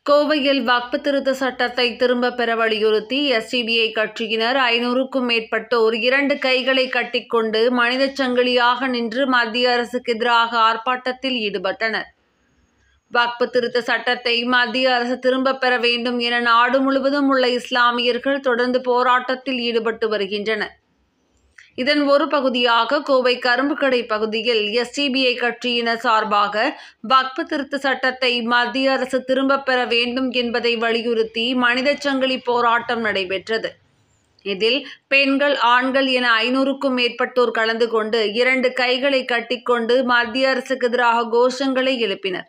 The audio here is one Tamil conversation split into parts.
கோவையில் வக்ஃப் திருத்த சட்டத்தை திரும்பப் பெற வலியுறுத்தி எஸ்டிபிஐ கட்சியினர் 500க்கும் மேற்பட்டோர் 2 கைகளை கட்டிக்கொண்டு மனிதச் சங்கிலியாக நின்று மத்திய அரசுக்கு எதிராக ஆர்ப்பாட்டத்தில் ஈடுபட்டனர். வக்ஃப் திருத்த சட்டத்தை மத்திய அரசு திரும்பப் பெற வேண்டும் என நாடு முழுவதும் உள்ள இஸ்லாமியர்கள் தொடர்ந்து போராட்டத்தில் ஈடுபட்டு வருகின்றனர். இதன் ஒரு பகுதியாக கோவை கரும்புக்கடை பகுதியில் எஸ்டிபிஐ கட்சியினர் சார்பாக வக்ஃப் திருத்த சட்டத்தை மத்திய அரசு திரும்பப் பெற வேண்டும் என்பதை வலியுறுத்தி மனிதச் சங்கிலி போராட்டம் நடைபெற்றது. இதில் பெண்கள், ஆண்கள் என 500க்கும் மேற்பட்டோர் கலந்து கொண்டு 2 கைகளை கட்டிக்கொண்டு மத்திய அரசுக்கு எதிராக கோஷங்களை எழுப்பினர்.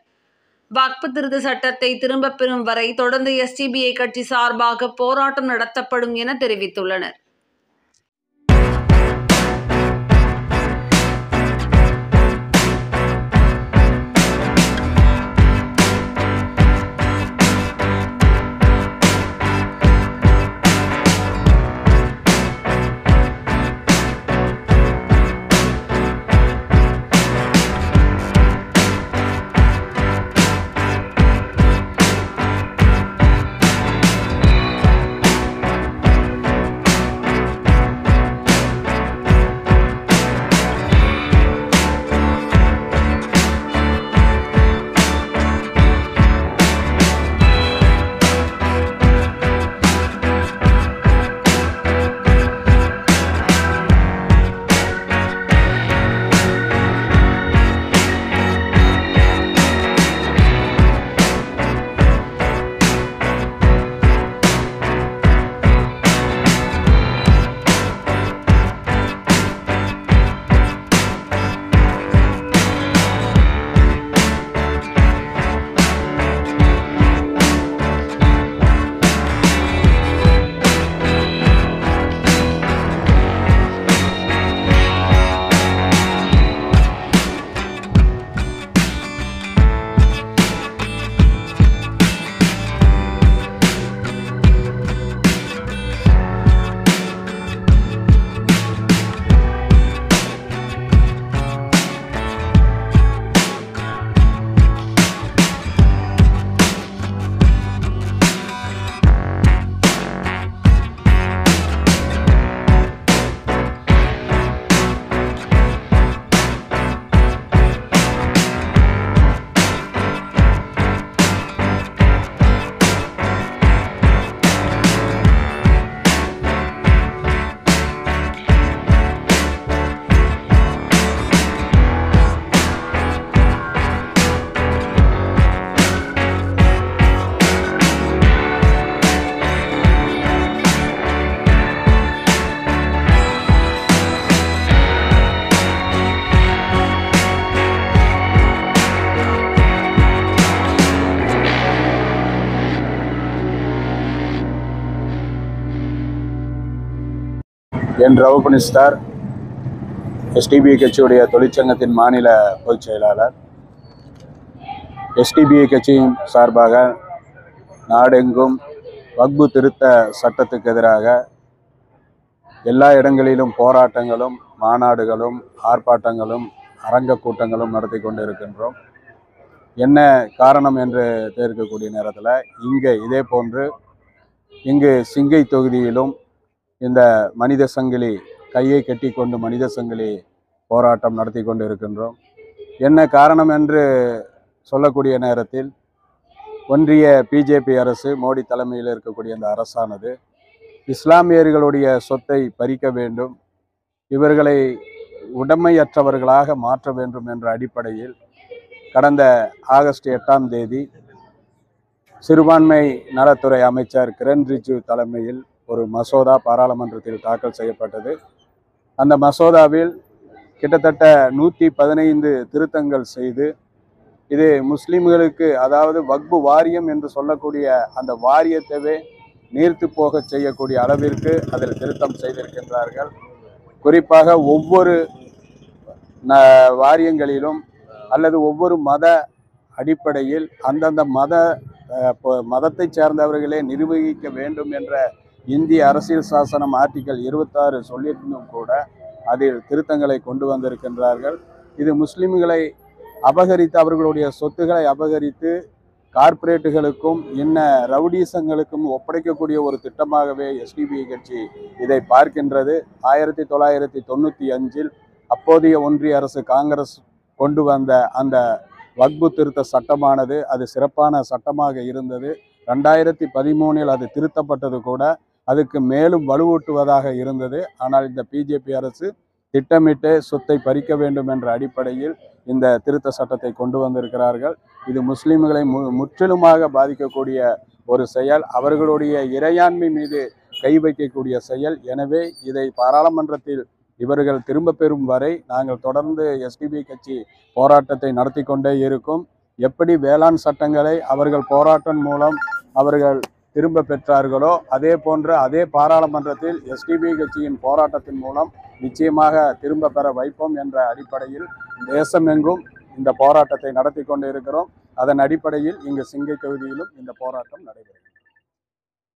வக்ஃப் திருத்த சட்டத்தை திரும்பப் பெறும் வரை தொடர்ந்து எஸ்டிபிஐ கட்சி சார்பாக போராட்டம் நடத்தப்படும் என தெரிவித்துள்ளனர். என் ரவுபனி ஸ்டார் எஸ்டிபிஐ கட்சியுடைய தொழிற்சங்கத்தின் மாநில பொதுச் செயலாளர். எஸ்டிபிஐ கட்சியின் சார்பாக நாடெங்கும் வக்ஃப் திருத்த சட்டத்துக்கு எதிராக எல்லா இடங்களிலும் போராட்டங்களும், மாநாடுகளும், ஆர்ப்பாட்டங்களும், அரங்க கூட்டங்களும் நடத்தி கொண்டு இருக்கின்றோம். என்ன காரணம் என்று தெரிவிக்கக்கூடிய நேரத்தில் இதே போன்று இங்கு சிங்கை தொகுதியிலும் இந்த மனித சங்கிலி, கையை கட்டி கொண்டு மனித சங்கிலி போராட்டம் நடத்தி கொண்டு இருக்கின்றோம். என்ன காரணம் என்று சொல்லக்கூடிய நேரத்தில் ஒன்றிய பிஜேபி அரசு, மோடி தலைமையில் இருக்கக்கூடிய இந்த அரசானது இஸ்லாமியர்களுடைய சொத்தை பறிக்க வேண்டும், இவர்களை உடைமையற்றவர்களாக மாற்ற வேண்டும் என்ற அடிப்படையில் கடந்த ஆகஸ்ட் 8ஆம் தேதி சிறுபான்மை நலத்துறை அமைச்சர் கிரண் ரிஜிஜு தலைமையில் ஒரு மசோதா பாராளுமன்றத்தில் தாக்கல் செய்யப்பட்டது. அந்த மசோதாவில் கிட்டத்தட்ட 115 திருத்தங்கள் செய்து இது முஸ்லிம்களுக்கு, அதாவது வக்ஃப் வாரியம் என்று சொல்லக்கூடிய அந்த வாரியத்தையே நீர்த்து போக செய்யக்கூடிய அளவிற்கு அதில் திருத்தம் செய்திருக்கின்றார்கள். குறிப்பாக ஒவ்வொரு வாரியங்களிலும் அல்லது ஒவ்வொரு மத அடிப்படையில் அந்தந்த மதத்தை சேர்ந்தவர்களே நிர்வகிக்க வேண்டும் என்ற இந்திய அரசியல் சாசனம் ஆர்டிகல் 26 சொல்லியிருந்தும் கூட அதில் திருத்தங்களை கொண்டு வந்திருக்கின்றார்கள். இது முஸ்லிம்களை அபகரித்து, அவர்களுடைய சொத்துக்களை அபகரித்து கார்ப்பரேட்டுகளுக்கும் இன்ன ரவுடிசங்களுக்கும் ஒப்படைக்கக்கூடிய ஒரு திட்டமாகவே எஸ்டிபிஐ கட்சி இதை பார்க்கின்றது. 1995 அப்போதைய ஒன்றிய அரசு காங்கிரஸ் கொண்டு வந்த அந்த வக்பு திருத்த சட்டமானது அது சிறப்பான சட்டமாக இருந்தது. 2013 அது திருத்தப்பட்டது கூட அதுக்கு மேலும் வலுவூட்டுவதாக இருந்தது. ஆனால் இந்த பிஜேபி அரசு திட்டமிட்டு சொத்தை பறிக்க வேண்டும் என்ற அடிப்படையில் இந்த திருத்த சட்டத்தை கொண்டு வந்திருக்கிறார்கள். இது முஸ்லிம்களை முற்றிலுமாக பாதிக்கக்கூடிய ஒரு செயல், அவர்களுடைய இறையாண்மை மீது கை வைக்கக்கூடிய செயல். எனவே இதை பாராளுமன்றத்தில் இவர்கள் திரும்ப பெறும் வரை நாங்கள் தொடர்ந்து எஸ்டிபிஐ கட்சி போராட்டத்தை நடத்தி கொண்டே இருக்கும். எப்படி வேளாண் சட்டங்களை அவர்கள் போராட்டம் மூலம் அவர்கள் திரும்ப பெற்றார்களோ அதே போன்று அதே பாராளுமன்றத்தில் எஸ்டிபிஐ கட்சியின் போராட்டத்தின் மூலம் நிச்சயமாக திரும்ப பெற வைப்போம் என்ற அடிப்படையில் தேசமெங்கும் இந்த போராட்டத்தை நடத்தி கொண்டு இருக்கிறோம். அதன் அடிப்படையில் இங்கு சிங்கை தொகுதியிலும் இந்த போராட்டம் நடைபெறும்.